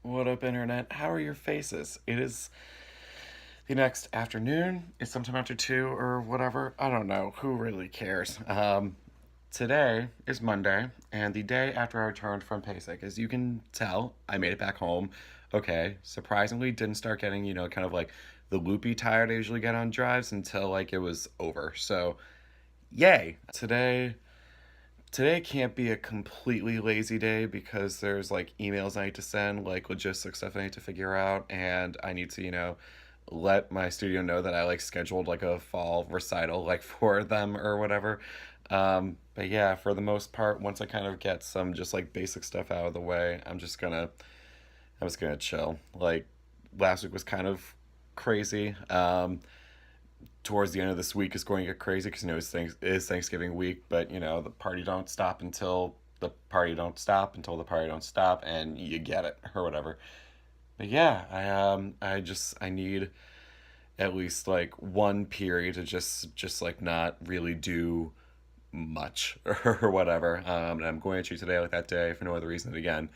What up, internet? How are your faces? It is the next afternoon. It's sometime after 2 or whatever. I don't know. Who really cares? Today is Monday, and the day after I returned from PASIC. As you can tell, I made it back home. Okay, surprisingly, didn't start getting, kind of like the loopy tired I usually get on drives until like it was over. So, yay! Today can't be a completely lazy day because there's like emails I need to send, like logistics stuff I need to figure out, and I need to, let my studio know that I like scheduled like a fall recital like for them or whatever. But yeah, for the most part, once I kind of get some just like basic stuff out of the way, I'm just gonna chill. Like last week was kind of crazy. Towards the end of this week is going to get crazy because it's Thanksgiving week, but the party don't stop until the party don't stop until the party don't stop, and you get it or whatever. But yeah, I need at least like one period to just like not really do much or whatever. And I'm going to treat today like that day for no other reason than again.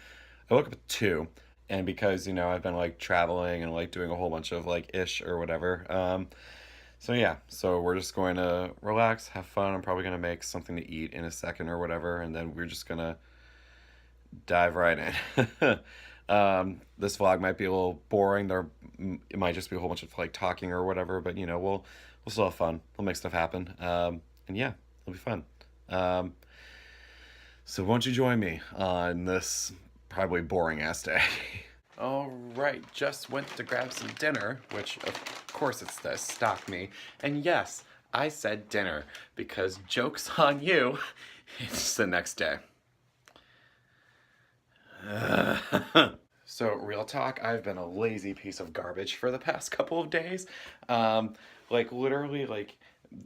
I woke up at 2, and because I've been like traveling and like doing a whole bunch of like ish or whatever. So yeah, so we're just going to relax, have fun. I'm probably gonna make something to eat in a second or whatever, and then we're just gonna dive right in. This vlog might be a little boring. It might just be a whole bunch of like talking or whatever, but we'll still have fun. We'll make stuff happen. And yeah, it'll be fun. Um, so won't you join me on this probably boring ass day? All right, just went to grab some dinner, which of course it's this, stock me. And yes, I said dinner because joke's on you, it's the next day. So, real talk, I've been a lazy piece of garbage for the past couple of days. Like literally, like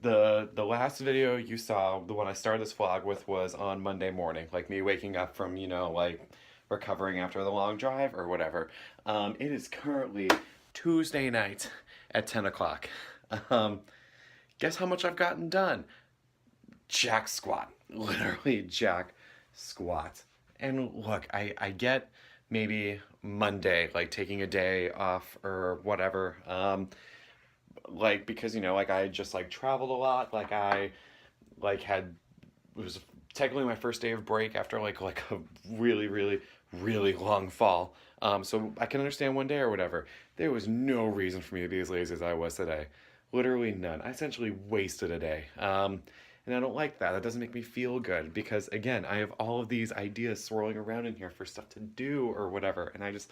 the last video you saw, the one I started this vlog with, was on Monday morning, like me waking up from like recovering after the long drive or whatever. It is currently Tuesday night at 10 o'clock. Um, guess how much I've gotten done? Jack squat. Literally jack squat. And look, I get maybe Monday, like taking a day off or whatever. Like because like I just like traveled a lot. Like I like had it was technically my first day of break after like a really really long fall. So I can understand one day or whatever. There was no reason for me to be as lazy as I was today. Literally none. I essentially wasted a day. And I don't like that. That doesn't make me feel good because, again, I have all of these ideas swirling around in here for stuff to do or whatever. And I just,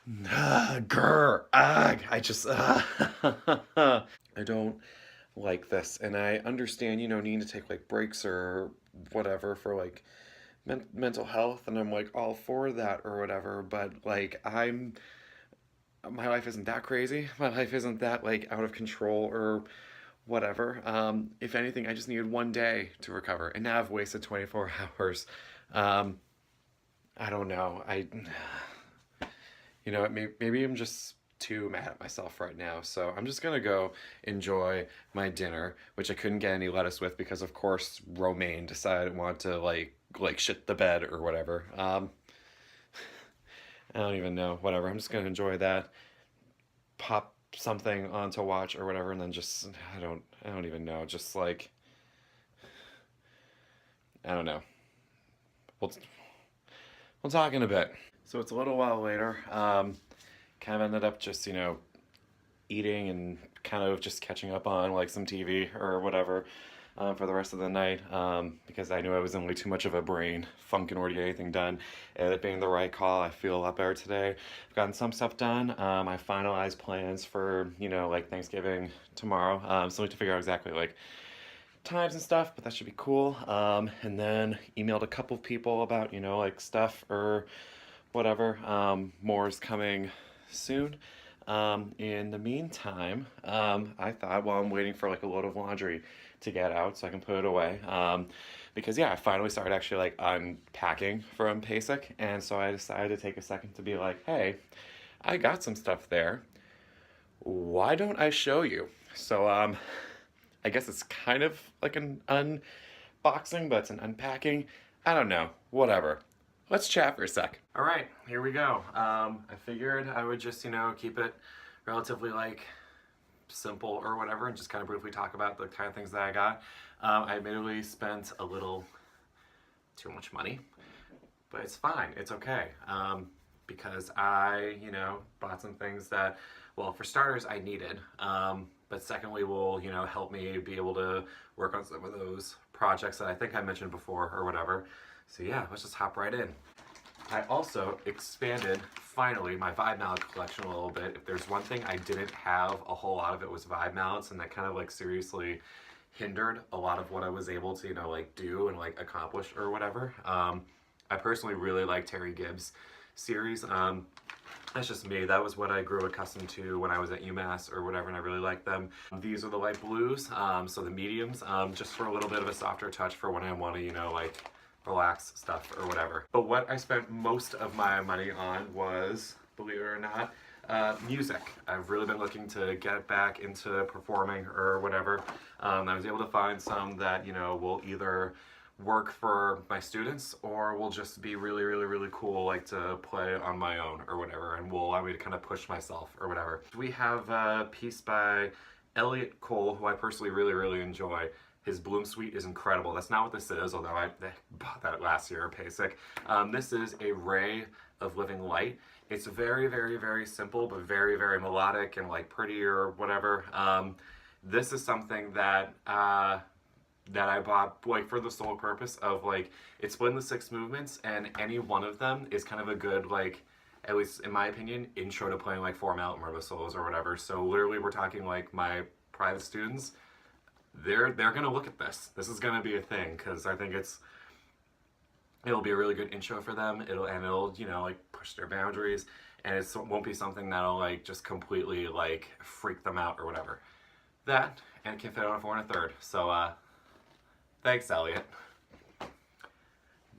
grr, ugh, I don't like this. And I understand, needing to take like breaks or whatever for like mental health. And I'm like all for that or whatever. But like, my life isn't that crazy. My life isn't that like out of control or whatever. If anything, I just needed one day to recover, and now I've wasted 24 hours. I don't know. Maybe I'm just too mad at myself right now. So I'm just gonna go enjoy my dinner, which I couldn't get any lettuce with because, of course, Romaine decided want to like shit the bed or whatever. I don't even know. Whatever. I'm just gonna enjoy that. Pop something on to watch or whatever, and then just I don't even know. Just like I don't know. We'll we'll talk in a bit. So it's a little while later. Kind of ended up just eating and kind of just catching up on like some TV or whatever for the rest of the night because I knew I was in way too much of a brain funk in order to get anything done. And it being the right call, I feel a lot better today. I've gotten some stuff done. I finalized plans for like Thanksgiving tomorrow. Still need to figure out exactly like times and stuff, but that should be cool. And then emailed a couple of people about like stuff or whatever. More is coming soon. In the meantime, I thought while I'm waiting for like a load of laundry to get out so I can put it away, because yeah, I finally started actually like unpacking from PASIC, and so I decided to take a second to be like, hey, I got some stuff there. Why don't I show you? So I guess it's kind of like an unboxing, but it's an unpacking. I don't know, whatever. let's chat for a sec. All right, here we go. I figured I would just, keep it relatively like simple or whatever and just kind of briefly talk about the kind of things that I got. I admittedly spent a little too much money, but it's fine. It's okay. Because I, bought some things that, well, for starters, I needed. But secondly, will, help me be able to work on some of those projects that I think I mentioned before or whatever. So yeah, let's just hop right in. I also expanded, finally, my Vibe mallet collection a little bit. If there's one thing I didn't have a whole lot of, it was Vibe mallets, and that kind of like seriously hindered a lot of what I was able to, do and like accomplish or whatever. I personally really like Terry Gibbs' series. That's just me. That was what I grew accustomed to when I was at UMass or whatever, and I really like them. These are the light blues, so the mediums, just for a little bit of a softer touch for when I want to, like relax stuff or whatever. But what I spent most of my money on was, believe it or not, music. I've really been looking to get back into performing or whatever. I was able to find some that, will either work for my students or will just be really, really, really cool, like to play on my own or whatever, and will allow me to kind of push myself or whatever. We have a piece by Elliot Cole, who I personally really, really enjoy. His Bloom Suite is incredible. That's not what this is, although I bought that last year at PASIC. This is a Ray of Living Light. It's very, very, very simple, but very, very melodic and like pretty or whatever. This is something that that I bought like for the sole purpose of like, it's split into 6 movements, and any one of them is kind of a good, like, at least in my opinion, intro to playing like 4-mallet marimba solos or whatever. So literally we're talking like my private students, they're gonna look at this. This is gonna be a thing, because I think it'll be a really good intro for them. It'll like push their boundaries, and it won't be something that'll like just completely like freak them out or whatever. That, and it can fit on a 4 1/3. So thanks, Elliot.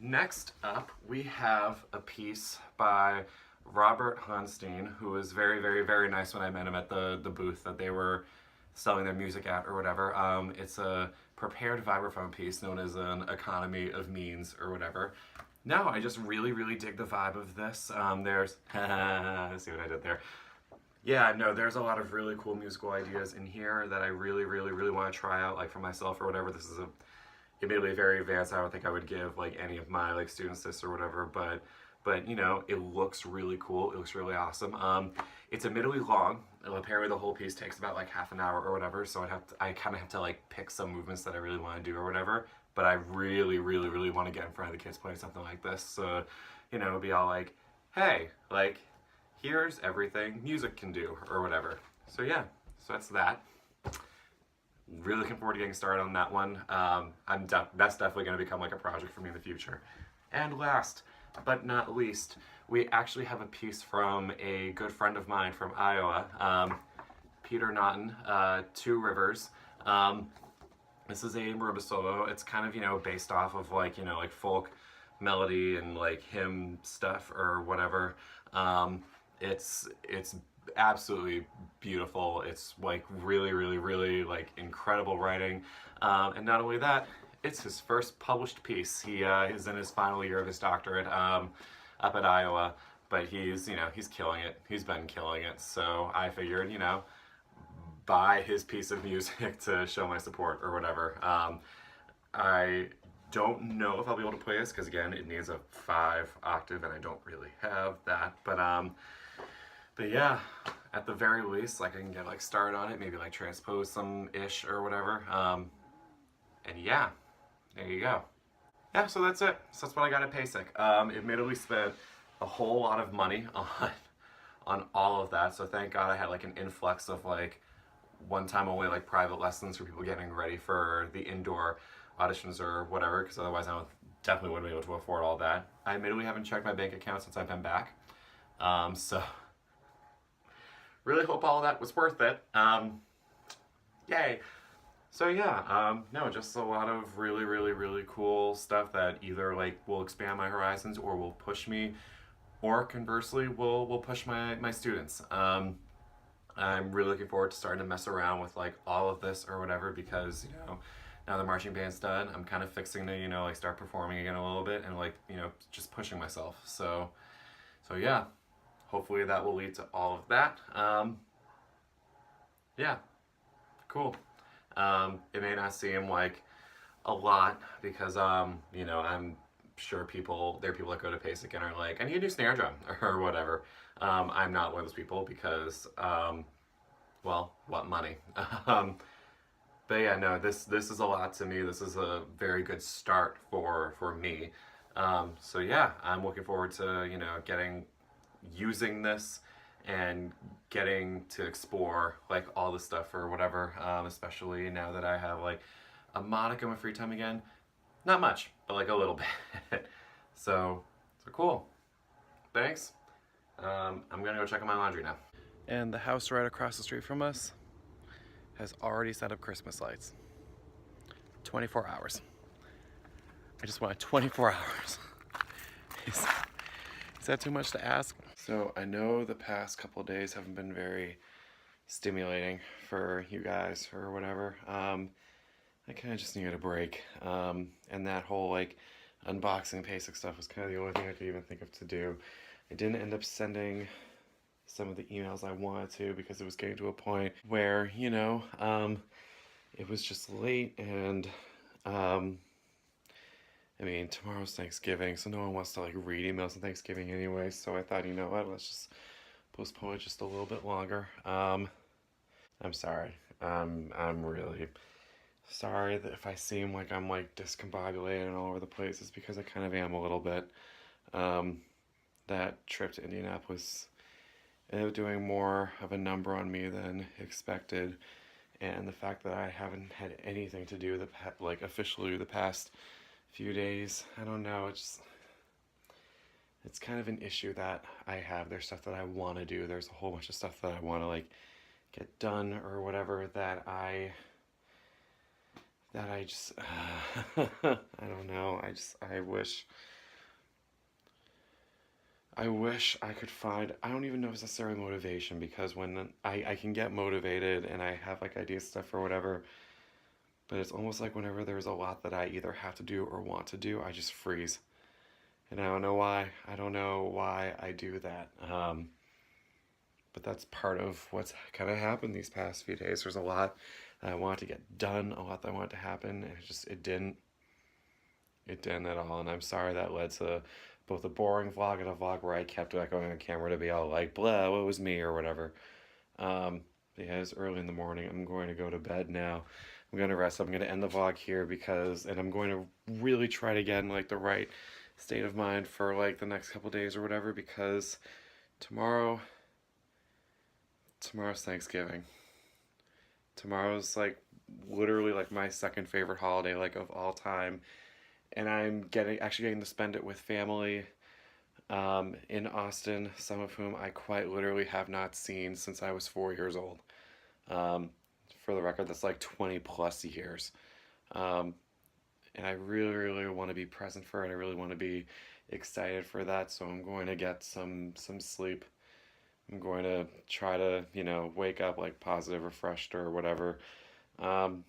Next up, we have a piece by Robert Hunstein, who was very, very, very nice when I met him at the booth that they were selling their music at or whatever. It's a prepared vibraphone piece known as an economy of means or whatever. No, I just really, really dig the vibe of this. There's, see what I did there? Yeah, no, there's a lot of really cool musical ideas in here that I really, really, really want to try out, like for myself or whatever. This is admittedly very advanced. I don't think I would give like any of my like students this or whatever, but it looks really cool. It looks really awesome. It's admittedly long. Apparently the whole piece takes about like half an hour or whatever, so I kind of have to like pick some movements that I really want to do or whatever, but I really, really, really want to get in front of the kids playing something like this. So, be all like, hey, like, here's everything music can do or whatever. So yeah, so that's that. Really looking forward to getting started on that one. That's definitely going to become like a project for me in the future. And last but not least, we actually have a piece from a good friend of mine from Iowa, Peter Naughton, Two Rivers. This is a marimba solo. It's kind of, based off of like, like folk melody and like hymn stuff or whatever. It's absolutely beautiful. It's like really, really, really like incredible writing. And not only that, it's his first published piece. He is in his final year of his doctorate up at Iowa, but he's killing it. He's been killing it. So I figured, buy his piece of music to show my support or whatever. I don't know if I'll be able to play this because again, it needs a 5 octave and I don't really have that. But yeah, at the very least, like I can get like started on it, maybe like transpose some ish or whatever. And yeah, there you go. Yeah, so that's it. So that's what I got at PASIC. Admittedly spent a whole lot of money on all of that. So thank God I had like an influx of like one time only like private lessons for people getting ready for the indoor auditions or whatever, because otherwise I definitely wouldn't be able to afford all that. I admittedly haven't checked my bank account since I've been back. So really hope all of that was worth it. Yay. So yeah, no, just a lot of really, really, really cool stuff that either like will expand my horizons or will push me, or conversely will push my students. I'm really looking forward to starting to mess around with like all of this or whatever, because now the marching band's done, I'm kind of fixing to, you know, like start performing again a little bit and like, you know, just pushing myself. So yeah, hopefully that will lead to all of that. Yeah, cool. It may not seem like a lot because, you know, I'm sure there are people that go to PASIC and are like, I need a new snare drum or whatever. I'm not one of those people because, well, what money? um, but yeah, no, this is a lot to me. This is a very good start for me. So yeah, I'm looking forward to, you know, using this and getting to explore like all the stuff or whatever. Especially now that I have like a modicum of free time again. Not much, but like a little bit. So cool. Thanks. I'm gonna go check on my laundry now. And the house right across the street from us has already set up Christmas lights. 24 hours. I just wanted 24 hours. Is that too much to ask? So I know the past couple of days haven't been very stimulating for you guys or whatever. I kind of just needed a break. And that whole like unboxing PASIC stuff was kind of the only thing I could even think of to do. I didn't end up sending some of the emails I wanted to because it was getting to a point where, you know, it was just late and, I mean, tomorrow's Thanksgiving, so no one wants to like read emails on Thanksgiving anyway, so I thought, you know what, let's just postpone it just a little bit longer. I'm sorry. I'm really sorry that if I seem like I'm like discombobulated and all over the place, it's because I kind of am a little bit. That trip to Indianapolis ended up doing more of a number on me than expected, and the fact that I haven't had anything to do like officially the past few days, I don't know, it's kind of an issue that I have. There's stuff that I want to do. There's a whole bunch of stuff that I want to like get done or whatever that I just I don't know. I wish I could find, I don't even know if it's necessarily motivation, because when I can get motivated and I have like ideas stuff or whatever, but it's almost like whenever there's a lot that I either have to do or want to do, I just freeze. And I don't know why. I don't know why I do that. But that's part of what's kind of happened these past few days. There's a lot that I wanted to get done, a lot that I wanted to happen, and it didn't. It didn't at all, and I'm sorry that led to both a boring vlog and a vlog where I kept like going on camera to be all like, blah, what was me or whatever. Yeah, it's early in the morning. I'm going to go to bed now. I'm going to rest. I'm going to end the vlog here and I'm going to really try to get in like the right state of mind for like the next couple days or whatever, because tomorrow's Thanksgiving. Tomorrow's like literally like my second favorite holiday like of all time. And I'm actually getting to spend it with family in Austin, some of whom I quite literally have not seen since I was 4 years old. For the record, that's like 20 plus years. And I really, really want to be present for it. I really want to be excited for that, so I'm going to get some sleep. I'm going to try to, you know, wake up like positive, refreshed or whatever. And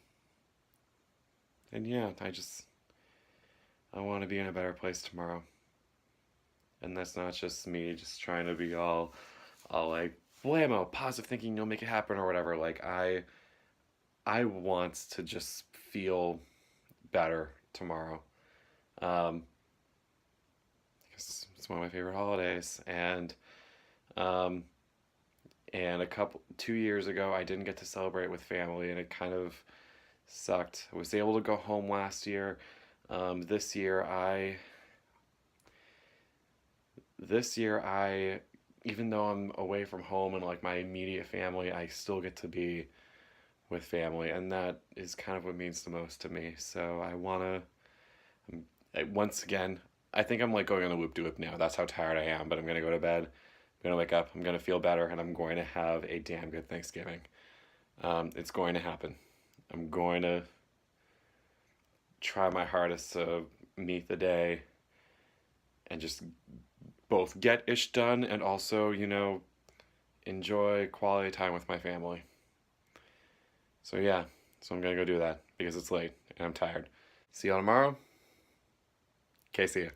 yeah, I want to be in a better place tomorrow. And that's not just me just trying to be all like, blammo, positive thinking, you'll make it happen or whatever. Like, I want to just feel better tomorrow. Because it's one of my favorite holidays. And 2 years ago, I didn't get to celebrate with family, and it kind of sucked. I was able to go home last year. This year I, even though I'm away from home and like my immediate family, I still get to be with family, and that is kind of what means the most to me. So once again, I think I'm like going on a loop-de-loop now. That's how tired I am, but I'm gonna go to bed, I'm gonna wake up, I'm gonna feel better, and I'm going to have a damn good Thanksgiving. It's going to happen. I'm going to try my hardest to meet the day and just both get ish done and also, you know, enjoy quality time with my family. So yeah, so I'm gonna go do that because it's late and I'm tired. See y'all tomorrow. Okay, see ya.